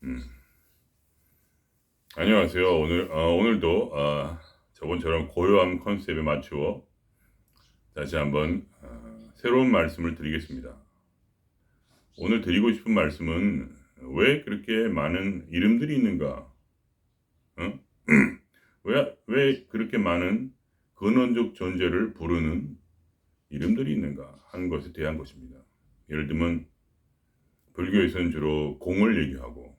음, 안녕하세요. 오늘도 저번처럼 고요함 컨셉에 맞추어 다시 한번 새로운 말씀을 드리겠습니다. 오늘 드리고 싶은 말씀은 왜 그렇게 많은 이름들이 있는가? 어? 왜 그렇게 많은 근원적 존재를 부르는 이름들이 있는가 하는 것에 대한 것입니다. 예를 들면 불교에서는 주로 공을 얘기하고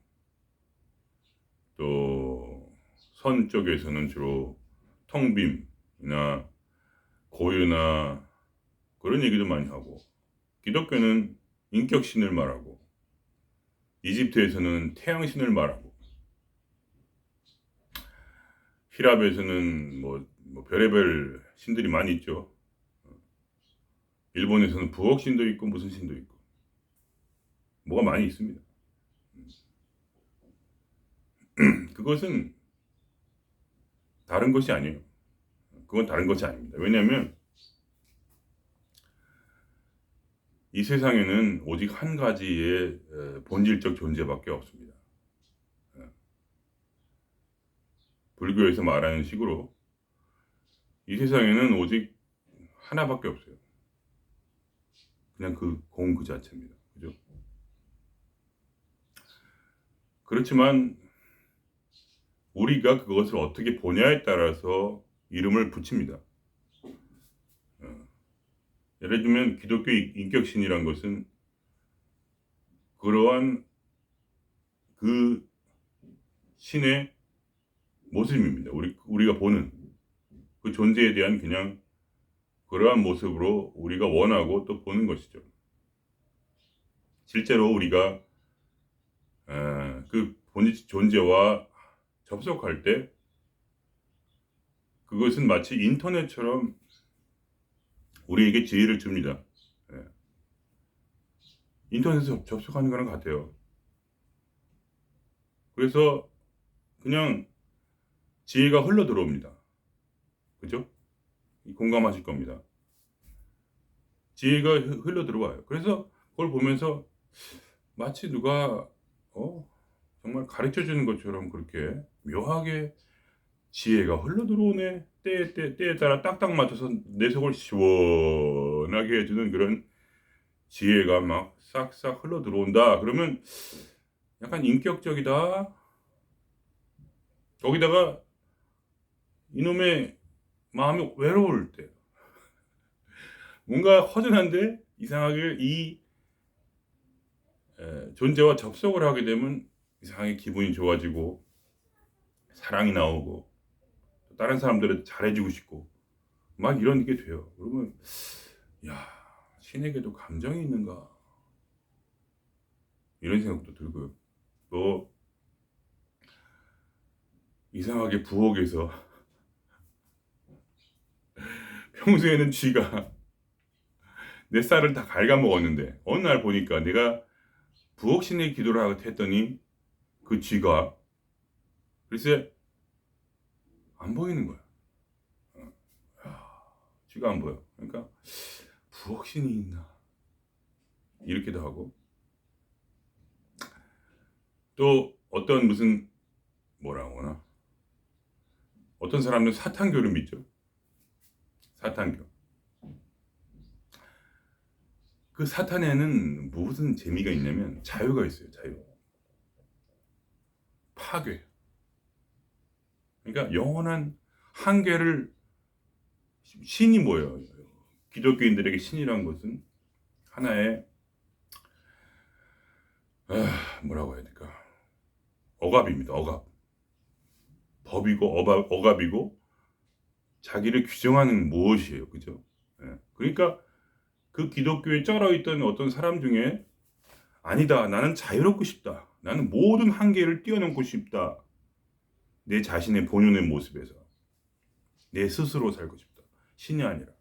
또 선 쪽에서는 주로 텅빔이나 고유나 그런 얘기도 많이 하고, 기독교는 인격신을 말하고, 이집트에서는 태양신을 말하고, 히랍에서는 뭐 별의별 신들이 많이 있죠. 일본에서는 부엌신도 있고 무슨 신도 있고 뭐가 많이 있습니다. 그것은 다른 것이 아니에요. 그건 다른 것이 아닙니다. 왜냐하면 이 세상에는 오직 한 가지의 본질적 존재밖에 없습니다. 불교에서 말하는 식으로 이 세상에는 오직 하나밖에 없어요. 그냥 그 공 그 자체입니다. 그죠? 그렇지만 우리가 그것을 어떻게 보냐에 따라서 이름을 붙입니다. 어, 예를 들면 기독교 인격신이란 것은 그러한 그 신의 모습입니다. 우리가 보는 그 존재에 대한 그냥 그러한 모습으로 우리가 원하고 또 보는 것이죠. 실제로 우리가 그 본질 존재와 접속할 때 그것은 마치 인터넷처럼 우리에게 지혜를 줍니다. 예. 인터넷에 접속하는 거랑 같아요. 그래서 그냥 지혜가 흘러 들어옵니다. 그죠? 공감하실 겁니다. 지혜가 흘러 들어와요. 그래서 그걸 보면서 마치 누가 정말 가르쳐 주는 것처럼 그렇게 묘하게 지혜가 흘러 들어오네. 때에 따라 딱딱 맞춰서 내 속을 시원하게 해주는 그런 지혜가 막 싹싹 흘러 들어온다. 그러면 약간 인격적이다. 거기다가 이놈의 마음이 외로울 때, 뭔가 허전한데 이상하게 이 존재와 접속을 하게 되면 이상하게 기분이 좋아지고 사랑이 나오고 다른 사람들은 잘해주고 싶고 막 이런 게 돼요. 그러면 야, 신에게도 감정이 있는가 이런 생각도 들고요. 또 이상하게 부엌에서 평소에는 쥐가 내 쌀을 다 갉아먹었는데 어느 날 보니까 내가 부엌신의 기도를 했더니 그 쥐가 글쎄 안 보이는 거야. 쥐가 안 보여. 그러니까 부엌신이 있나 이렇게도 하고, 또 어떤 무슨 뭐라고 하나, 어떤 사람은 사탄교를 믿죠. 사탄교. 그 사탄에는 무슨 재미가 있냐면 자유가 있어요. 자유. 파괴. 그러니까 영원한 한계를, 신이 뭐예요? 기독교인들에게 신이란 것은 하나의 뭐라고 해야 될까? 억압입니다. 억압. 법이고 억압이고 자기를 규정하는 무엇이에요. 그죠? 예. 그러니까 그 기독교에 쩔어 있던 어떤 사람 중에 아니다. 나는 자유롭고 싶다. 나는 모든 한계를 뛰어넘고 싶다. 내 자신의 본연의 모습에서 내 스스로 살고 싶다. 신이 아니라.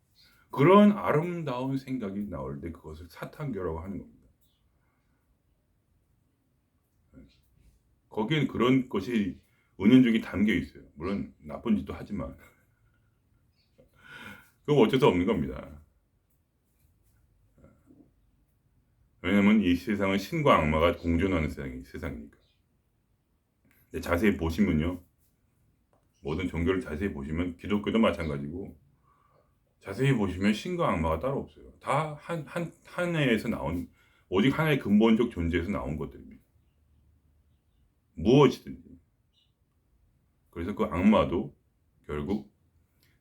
그런 아름다운 생각이 나올 때 그것을 사탄교라고 하는 겁니다. 거기엔 그런 것이 은연중에 담겨 있어요. 물론 나쁜 짓도 하지만 그건 어쩔 수 없는 겁니다. 왜냐하면 이 세상은 신과 악마가 공존하는 세상이니까. 근데 자세히 보시면요, 모든 종교를 자세히 보시면 기독교도 마찬가지고 자세히 보시면 신과 악마가 따로 없어요. 다 하나에서 나온, 오직 하나의 근본적 존재에서 나온 것들입니다. 무엇이든지. 그래서 그 악마도 결국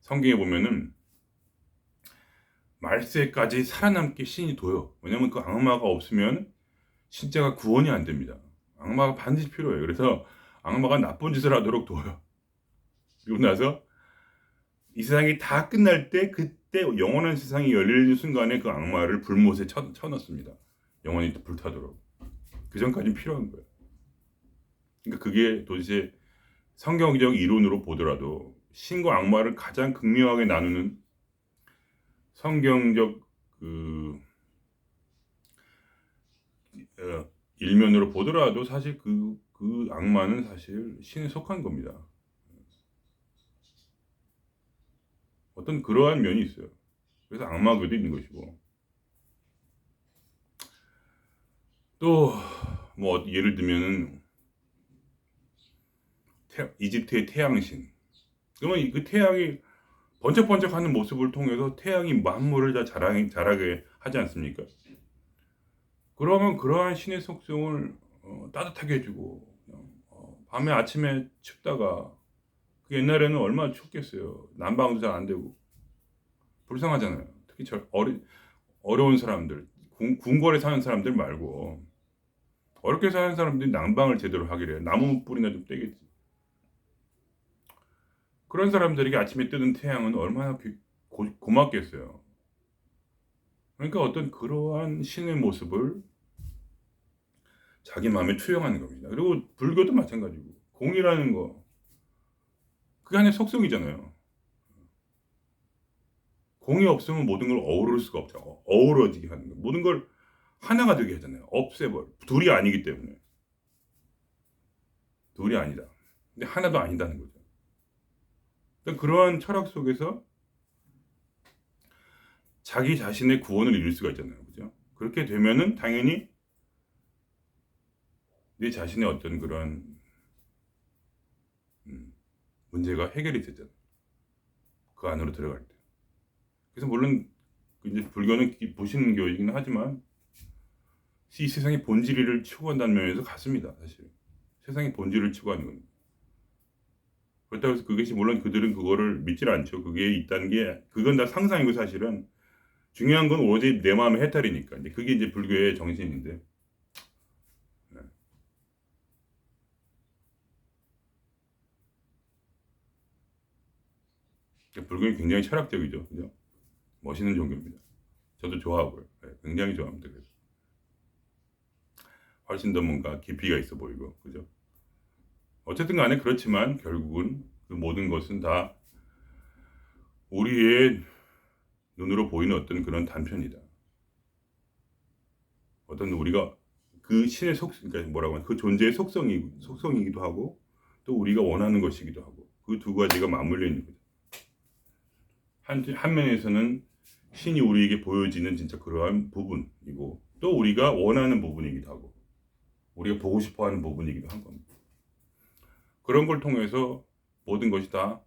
성경에 보면은 말세까지 살아남게 신이 둬요. 왜냐면 그 악마가 없으면 신자가 구원이 안 됩니다. 악마가 반드시 필요해요. 그래서 악마가 나쁜 짓을 하도록 둬요. 그리고 나서 이 세상이 다 끝날 때, 그때 영원한 세상이 열리는 순간에 그 악마를 불못에 쳐넣습니다. 영원히 불타도록. 그 전까지는 필요한 거예요. 그러니까 그게 도대체 성경적 이론으로 보더라도 신과 악마를 가장 극명하게 나누는 성경적 그 일면으로 보더라도 사실 그 악마는 사실 신에 속한 겁니다. 어떤 그러한 면이 있어요. 그래서 악마교도 있는 것이고, 또 뭐 예를 들면은 이집트의 태양신. 그러면 그 태양이 번쩍번쩍하는 모습을 통해서 태양이 만물을 다 자라게 하지 않습니까? 그러면 그러한 신의 속성을 따뜻하게 해주고, 밤에 아침에 춥다가, 그 옛날에는 얼마나 춥겠어요. 난방도 잘 안 되고 불쌍하잖아요. 특히 어려운 사람들, 궁궐에 사는 사람들 말고 어렵게 사는 사람들이 난방을 제대로 하기래. 나무 뿌리나 좀 떼겠지. 그런 사람들에게 아침에 뜨는 태양은 얼마나 고맙겠어요. 그러니까 어떤 그러한 신의 모습을 자기 마음에 투영하는 겁니다. 그리고 불교도 마찬가지고, 공이라는 거, 그게 하나의 속성이잖아요. 공이 없으면 모든 걸 어우를 수가 없죠. 어우러지게 하는 거. 모든 걸 하나가 되게 하잖아요. 없애버려. 둘이 아니기 때문에. 둘이 아니다. 근데 하나도 아니다는 거죠. 그러니까 그러한 철학 속에서 자기 자신의 구원을 이룰 수가 있잖아요. 그죠? 그렇게 되면은 당연히 내 자신의 어떤 그런 문제가 해결이 되잖아요. 그 안으로 들어갈 때. 그래서 물론 이제 불교는 보시는 교이긴 하지만 이 세상의 본질을 추구한다는 면에서 같습니다. 사실 세상의 본질을 추구하는 겁니다. 그렇다고 해서 그것이, 물론 그들은 그거를 믿질 않죠. 그게 있다는 게, 그건 다 상상이고, 사실은 중요한 건 오직 내 마음의 해탈이니까. 이제 그게 이제 불교의 정신인데, 네. 불교는 굉장히 철학적이죠. 그죠? 멋있는 종교입니다. 저도 좋아하고요. 네, 굉장히 좋아합니다. 그래서 훨씬 더 뭔가 깊이가 있어 보이고, 그죠? 어쨌든 간에 그렇지만 결국은 그 모든 것은 다 우리의 눈으로 보이는 어떤 그런 단편이다. 어떤 우리가 그 신의 그러니까 뭐라고 하나, 그 존재의 속성이기도 하고, 또 우리가 원하는 것이기도 하고, 그 두 가지가 맞물려 있는 거죠. 한 면에서는 신이 우리에게 보여지는 진짜 그러한 부분이고, 또 우리가 원하는 부분이기도 하고, 우리가 보고 싶어하는 부분이기도 한 겁니다. 그런 걸 통해서 모든 것이 다,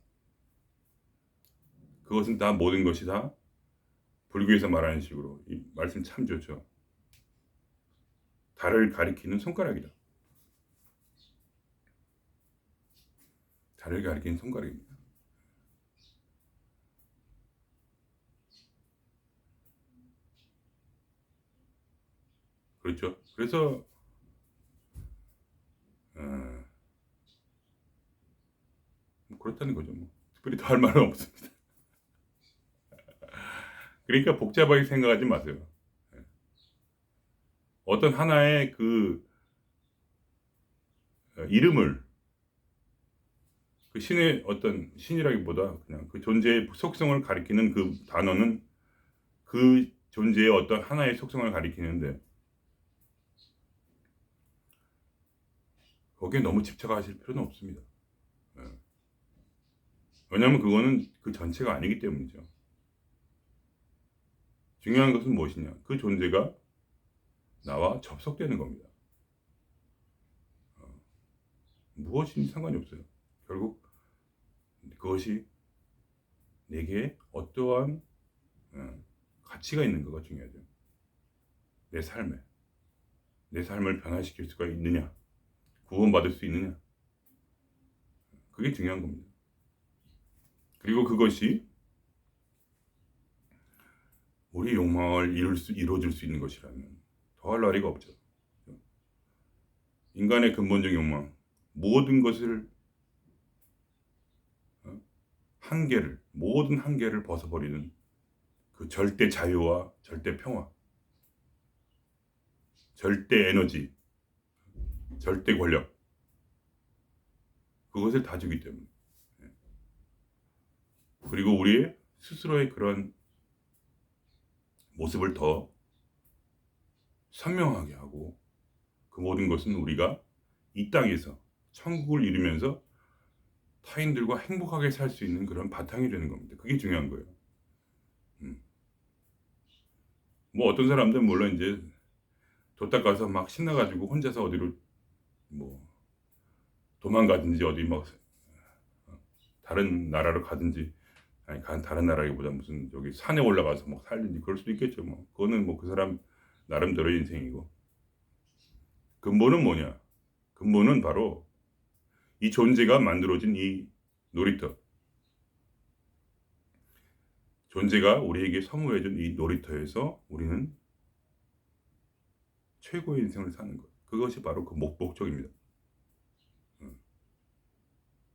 그것은 다, 모든 것이 다 불교에서 말하는 식으로, 이 말씀 참 좋죠. 달을 가리키는 손가락이다. 달을 가리키는 손가락입니다. 그렇죠. 그래서 그렇다는 거죠. 뭐. 특별히 더 할 말은 없습니다. 그러니까 복잡하게 생각하지 마세요. 어떤 하나의 그 이름을, 그 신의 어떤, 신이라기보다 그냥 그 존재의 속성을 가리키는 그 단어는 그 존재의 어떤 하나의 속성을 가리키는데, 거기에 너무 집착하실 필요는 없습니다. 왜냐하면 그거는 그 전체가 아니기 때문이죠. 중요한 것은 무엇이냐? 그 존재가 나와 접속되는 겁니다. 무엇이든 상관이 없어요. 결국 그것이 내게 어떠한 가치가 있는가가 중요하죠. 내 삶을 변화시킬 수가 있느냐, 구원받을 수 있느냐, 그게 중요한 겁니다. 그리고 그것이 우리 욕망을 이루어줄 수 있는 것이라면 더할 나위가 없죠. 인간의 근본적 욕망, 모든 것을 모든 한계를 벗어버리는 그 절대 자유와 절대 평화, 절대 에너지, 절대 권력, 그것을 다 주기 때문에. 그리고 우리의 스스로의 그런 모습을 더 선명하게 하고, 그 모든 것은 우리가 이 땅에서 천국을 이루면서 타인들과 행복하게 살 수 있는 그런 바탕이 되는 겁니다. 그게 중요한 거예요. 뭐 어떤 사람들은 물론 이제 도딱 가서 막 신나가지고 혼자서 어디로 뭐 도망가든지 어디 막 다른 나라로 가든지, 아니 다른 나라기보다 무슨 여기 산에 올라가서 막 살든지 그럴 수도 있겠죠. 뭐 그거는 뭐 그 사람 나름대로의 인생이고, 근본은 뭐냐? 근본은 바로 이 존재가 만들어진 이 놀이터, 존재가 우리에게 선물해준 이 놀이터에서 우리는 최고의 인생을 사는 것, 그것이 바로 그 목적입니다.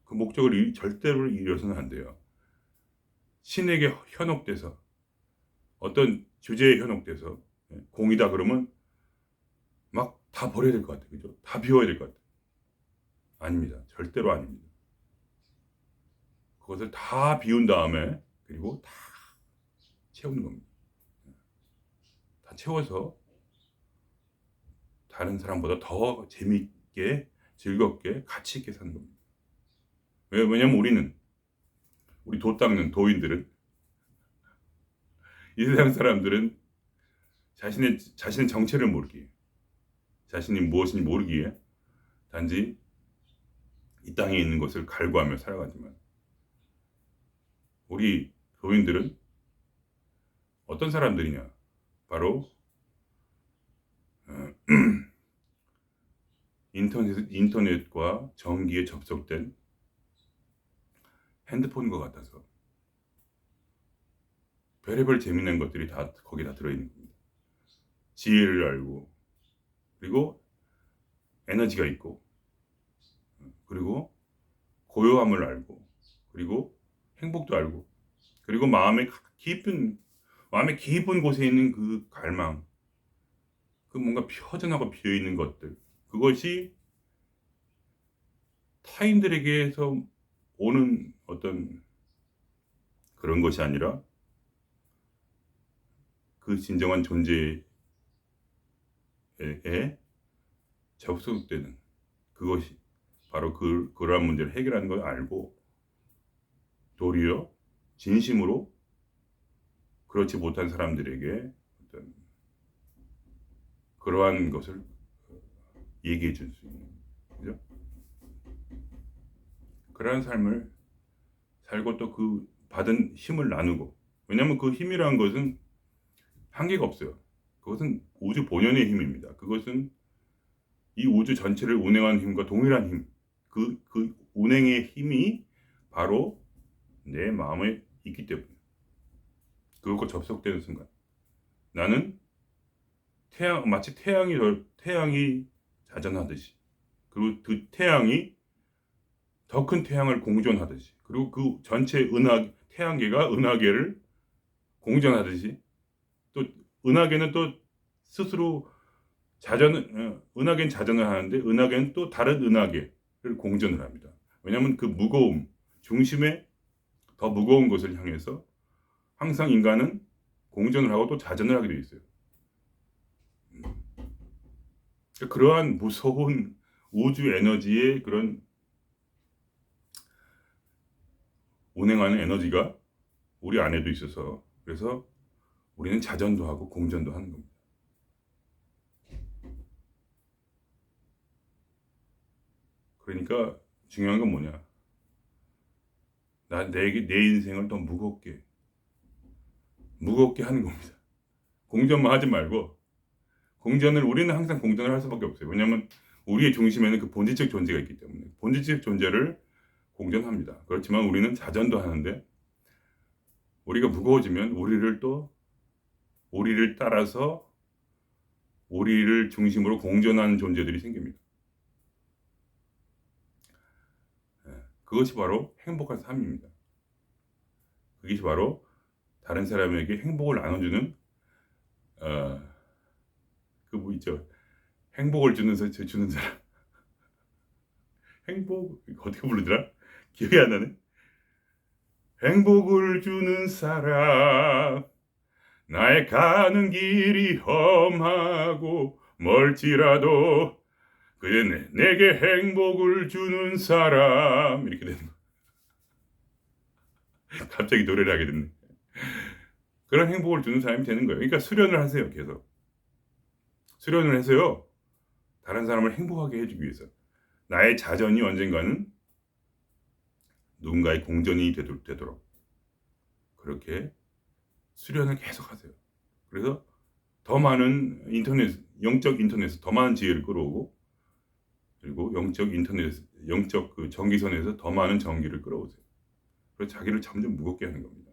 그 목적을 절대로 잃어서는 안 돼요. 신에게 현혹돼서, 어떤 주제에 현혹돼서 공이다 그러면 막 다 버려야 될 것 같아요. 그죠? 다 비워야 될 것 같아요. 아닙니다. 절대로 아닙니다. 그것을 다 비운 다음에 그리고 다 채우는 겁니다. 다 채워서 다른 사람보다 더 재미있게, 즐겁게, 가치 있게 사는 겁니다. 왜냐면 우리 도 닦는 도인들은, 이 세상 사람들은 자신의 정체를 모르기에, 자신이 무엇인지 모르기에 단지 이 땅에 있는 것을 갈구하며 살아가지만, 우리 도인들은 어떤 사람들이냐? 바로 인터넷과 전기에 접속된 핸드폰과 같아서 별의별 재미난 것들이 다 거기 다 들어있는 겁니다. 지혜를 알고, 그리고 에너지가 있고, 그리고 고요함을 알고, 그리고 행복도 알고, 그리고 마음의 깊은 곳에 있는 그 갈망, 그 뭔가 허전하고 비어있는 것들, 그것이 타인들에게서 오는 어떤 그런 것이 아니라 그 진정한 존재에 접속되는 그것이 바로 그러한 문제를 해결하는 걸 알고, 도리어 진심으로 그렇지 못한 사람들에게 어떤 그러한 것을 얘기해 줄 수 있는, 그죠? 그러한 삶을 살고, 또 그 받은 힘을 나누고, 왜냐하면 그 힘이라는 것은 한계가 없어요. 그것은 우주 본연의 힘입니다. 그것은 이 우주 전체를 운행하는 힘과 동일한 힘, 그 운행의 힘이 바로 내 마음에 있기 때문에, 그것과 접속되는 순간 나는 마치 태양이 자전하듯이, 그리고 그 태양이 더 큰 태양을 공존하듯이, 그리고 그 전체 태양계가 은하계를 공존하듯이, 또 은하계는 또 스스로 은하계는 자전을 하는데, 은하계는 또 다른 은하계를 공전을 합니다. 왜냐하면 그 무거움, 중심에 더 무거운 것을 향해서 항상 인간은 공전을 하고 또 자전을 하게 되어 있어요. 그러한 무서운 우주 에너지의 그런 운행하는 에너지가 우리 안에도 있어서, 그래서 우리는 자전도 하고 공전도 하는 겁니다. 그러니까 중요한 건 뭐냐? 내 인생을 더 무겁게 하는 겁니다. 공전만 하지 말고, 우리는 항상 공전을 할 수밖에 없어요. 왜냐하면 우리의 중심에는 그 본질적 존재가 있기 때문에 본질적 존재를 공전합니다. 그렇지만 우리는 자전도 하는데, 우리가 무거워지면 우리를 따라서 우리를 중심으로 공전하는 존재들이 생깁니다. 그것이 바로 행복한 삶입니다. 그것이 바로 다른 사람에게 행복을 나눠주는 그 뭐 있죠. 행복을 주는 사람. 행복 어떻게 부르더라? 기억이 안 나네. 행복을 주는 사람, 나의 가는 길이 험하고 멀지라도 그대 내게 행복을 주는 사람, 이렇게 되는 거. 갑자기 노래를 하게 됐네. 그런 행복을 주는 사람이 되는 거예요. 그러니까 수련을 하세요. 계속 수련을 해서요, 다른 사람을 행복하게 해주기 위해서 나의 자전이 언젠가는 누군가의 공전이 되도록 그렇게 수련을 계속 하세요. 그래서 더 많은 영적 인터넷에서 더 많은 지혜를 끌어오고, 그리고 영적 그 전기선에서 더 많은 전기를 끌어오세요. 그래서 자기를 점점 무겁게 하는 겁니다.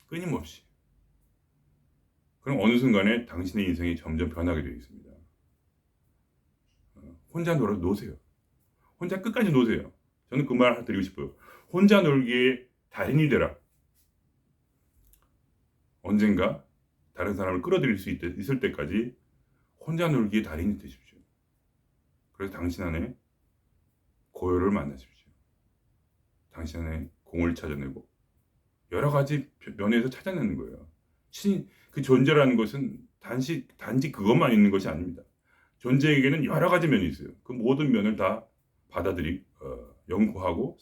끊임없이. 그럼 어느 순간에 당신의 인생이 점점 변하게 되어 있습니다. 혼자 노세요. 혼자 끝까지 노세요. 저는 그 말 드리고 싶어요. 혼자 놀기에 달인이 되라. 언젠가 다른 사람을 끌어들일 수 있을 때까지 혼자 놀기에 달인이 되십시오. 그래서 당신 안에 고요를 만나십시오. 당신 안에 공을 찾아내고 여러 가지 면에서 찾아내는 거예요. 그 존재라는 것은 단지 그것만 있는 것이 아닙니다. 존재에게는 여러 가지 면이 있어요. 그 모든 면을 다 연구하고,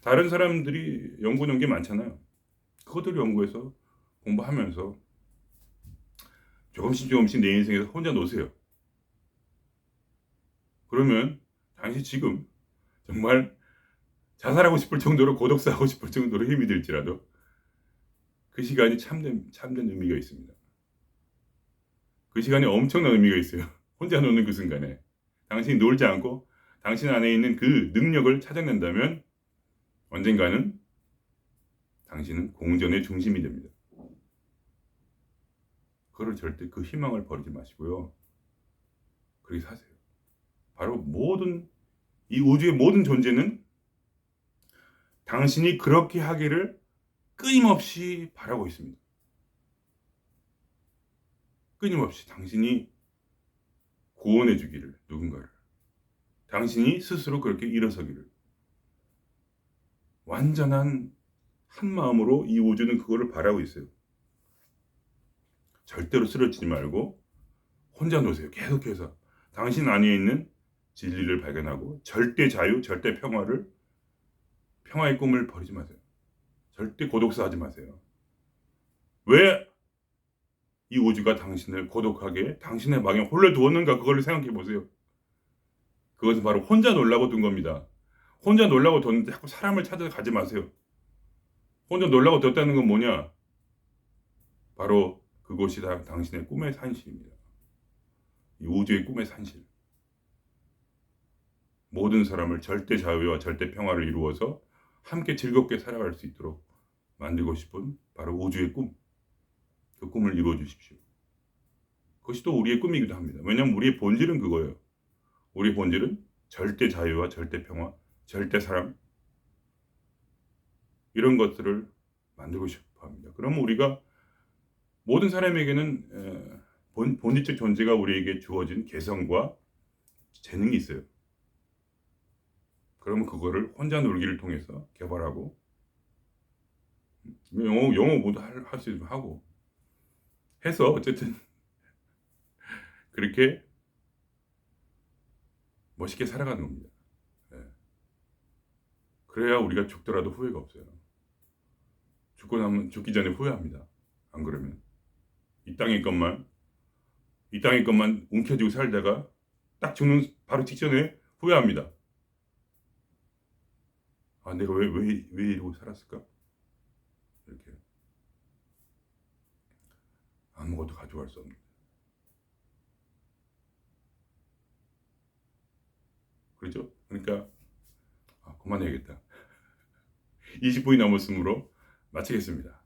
다른 사람들이 연구하는 게 많잖아요. 그것들 연구해서 공부하면서 조금씩 내 인생에서 혼자 노세요. 그러면 당시 지금 정말 자살하고 싶을 정도로, 고독사하고 싶을 정도로 힘이 들지라도 그 시간이 참된 의미가 있습니다. 그 시간에 엄청난 의미가 있어요. 혼자 노는 그 순간에 당신이 놀지 않고 당신 안에 있는 그 능력을 찾아낸다면 언젠가는 당신은 공전의 중심이 됩니다. 그걸 절대 그 희망을 버리지 마시고요. 그렇게 사세요. 바로 이 우주의 모든 존재는 당신이 그렇게 하기를 끊임없이 바라고 있습니다. 끊임없이 당신이 구원해 주기를, 누군가를. 당신이 스스로 그렇게 일어서기를. 완전한 한 마음으로 이 우주는 그거를 바라고 있어요. 절대로 쓰러지지 말고 혼자 노세요. 계속해서 당신 안에 있는 진리를 발견하고 절대 자유, 절대 평화의 꿈을 버리지 마세요. 절대 고독사하지 마세요. 왜 이 우주가 당신을 고독하게 당신의 방에 홀려 두었는가, 그걸 생각해 보세요. 그것은 바로 혼자 놀라고 둔 겁니다. 혼자 놀라고 뒀는데 자꾸 사람을 찾아가지 마세요. 혼자 놀라고 뒀다는 건 뭐냐? 바로 그곳이 당신의 꿈의 산실입니다. 이 우주의 꿈의 산실. 모든 사람을 절대 자유와 절대 평화를 이루어서 함께 즐겁게 살아갈 수 있도록 만들고 싶은 바로 우주의 꿈. 그 꿈을 이루어 주십시오. 그것이 또 우리의 꿈이기도 합니다. 왜냐하면 우리의 본질은 그거예요. 우리의 본질은 절대 자유와 절대 평화, 절대 사랑, 이런 것들을 만들고 싶어 합니다. 그러면 우리가 모든 사람에게는 본질적 존재가 우리에게 주어진 개성과 재능이 있어요. 그러면 그거를 혼자 놀기를 통해서 개발하고, 영어 모두 할 수 있으면 하고 해서 어쨌든 그렇게 멋있게 살아가는 겁니다. 그래야 우리가 죽더라도 후회가 없어요. 죽기 전에 후회합니다. 안 그러면 이 땅의 것만 움켜쥐고 살다가 딱 죽는 바로 직전에 후회합니다. 아, 내가 왜 이러고 살았을까? 이렇게 아무것도 가져갈 수 없는. 그렇죠? 그러니까 그만해야겠다. 20분이 넘었으므로 마치겠습니다.